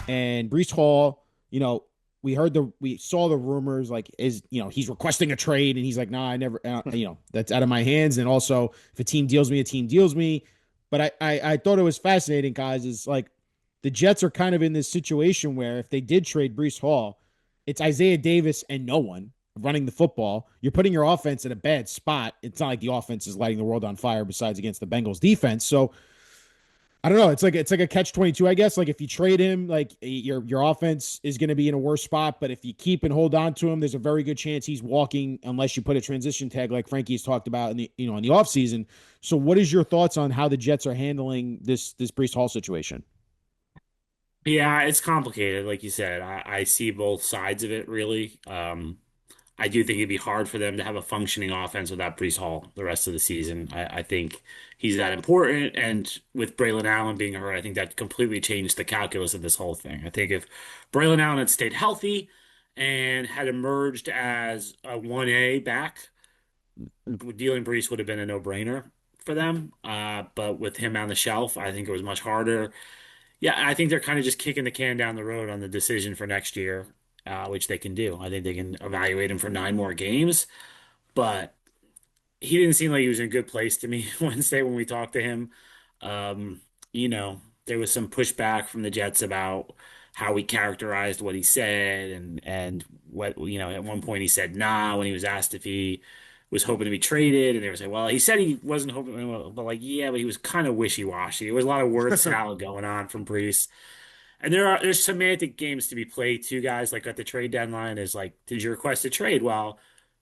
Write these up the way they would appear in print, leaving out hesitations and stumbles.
And Breece Hall, we saw the rumors like he's requesting a trade, and he's like, nah, I never, that's out of my hands. And also, if a team deals me, a team deals me. But I thought it was fascinating, guys. Is like the Jets are kind of in this situation where if they did trade Breece Hall, it's Isaiah Davis and no one running the football. You're putting your offense in a bad spot. It's not like the offense is lighting the world on fire besides against the Bengals defense. So I don't know. It's like a catch 22, I guess. Like if you trade him, like your offense is going to be in a worse spot. But if you keep and hold on to him, there's a very good chance he's walking unless you put a transition tag like Frankie's talked about in the offseason. So what is your thoughts on how the Jets are handling this Breece Hall situation? Yeah, it's complicated, like you said. I see both sides of it, really. I do think it'd be hard for them to have a functioning offense without Breece Hall the rest of the season. I think he's that important, and with Braylon Allen being hurt, I think that completely changed the calculus of this whole thing. I think if Braylon Allen had stayed healthy and had emerged as a 1A back, dealing Breece would have been a no-brainer for them. But with him on the shelf, I think it was much harder. Yeah, I think they're kind of just kicking the can down the road on the decision for next year, which they can do. I think they can evaluate him for 9 more games, but he didn't seem like he was in a good place to me Wednesday when we talked to him. Um, there was some pushback from the Jets about how he characterized what he said and what, at one point he said nah when he was asked if he was hoping to be traded, and they were saying, well, he said he wasn't hoping, well, but like, yeah, but he was kind of wishy-washy. There was a lot of word salad going on from Brees. And there's semantic games to be played too, guys. Like at the trade deadline is like, did you request a trade? Well,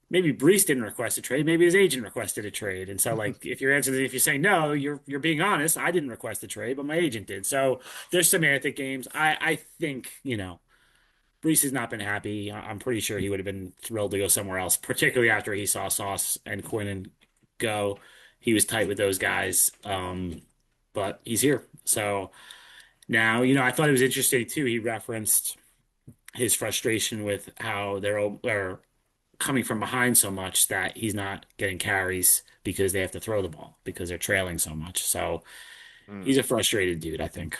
maybe Brees didn't request a trade. Maybe his agent requested a trade. And so like if you say no, you're being honest. I didn't request a trade, but my agent did. So there's semantic games. I think, Brees has not been happy. I'm pretty sure he would have been thrilled to go somewhere else, particularly after he saw Sauce and Quinnen go. He was tight with those guys. But he's here. So now, I thought it was interesting too. He referenced his frustration with how they're coming from behind so much that he's not getting carries because they have to throw the ball because they're trailing so much. So Mm. he's a frustrated dude, I think.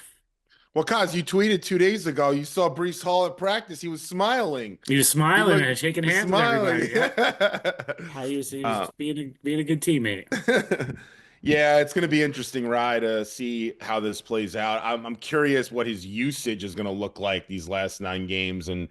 Well, Kaz, you tweeted 2 days ago. You saw Brees Hall at practice. He was smiling. He was He smiling looked and shaking hands with smiling. everybody. Yep. He was being a good teammate. Yeah, it's going to be interesting, Rye, to see how this plays out. I'm curious what his usage is going to look like these last 9 games and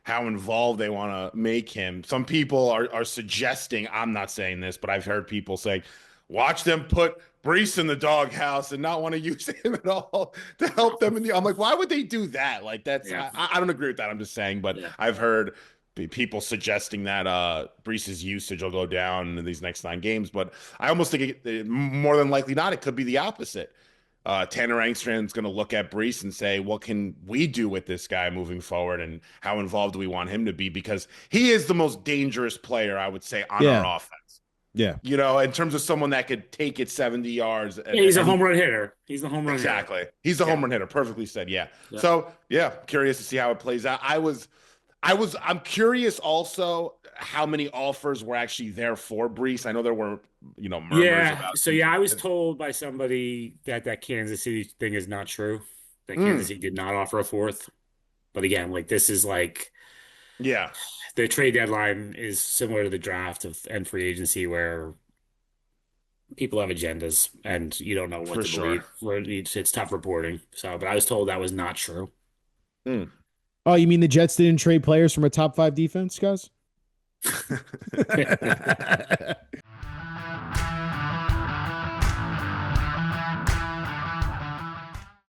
how involved they want to make him. Some people are suggesting, I'm not saying this, but I've heard people say, watch them put Brees in the doghouse and not want to use him at all to help them in the. I'm like, why would they do that? Like that's Yeah. I don't agree with that. I'm just saying, but Yeah. I've heard people suggesting that Brees's usage will go down in these next 9 games. But I almost think more than likely not. It could be the opposite. Tanner Engstrand's going to look at Brees and say, what can we do with this guy moving forward and how involved do we want him to be? Because he is the most dangerous player, I would say, on our Yeah, offense. yeah. In terms of someone that could take it 70 yards Yeah, he's at a any. home run hitter. He's the home run hitter. Exactly. He's a home Yeah. run hitter. Perfectly said. Yeah. Yeah. So, yeah, curious to see how it plays out. I'm curious also how many offers were actually there for Brees. I know there were, murmurs Yeah. about. So yeah, I was told by somebody that Kansas City thing is not true. That Kansas Mm, City did not offer a fourth. But again, like this is like yeah, the trade deadline is similar to the draft and free agency where people have agendas and you don't know what for to sure. believe. Where it's tough reporting. So, but I was told that was not true. Mm. Oh, you mean the Jets didn't trade players from a top five defense, guys?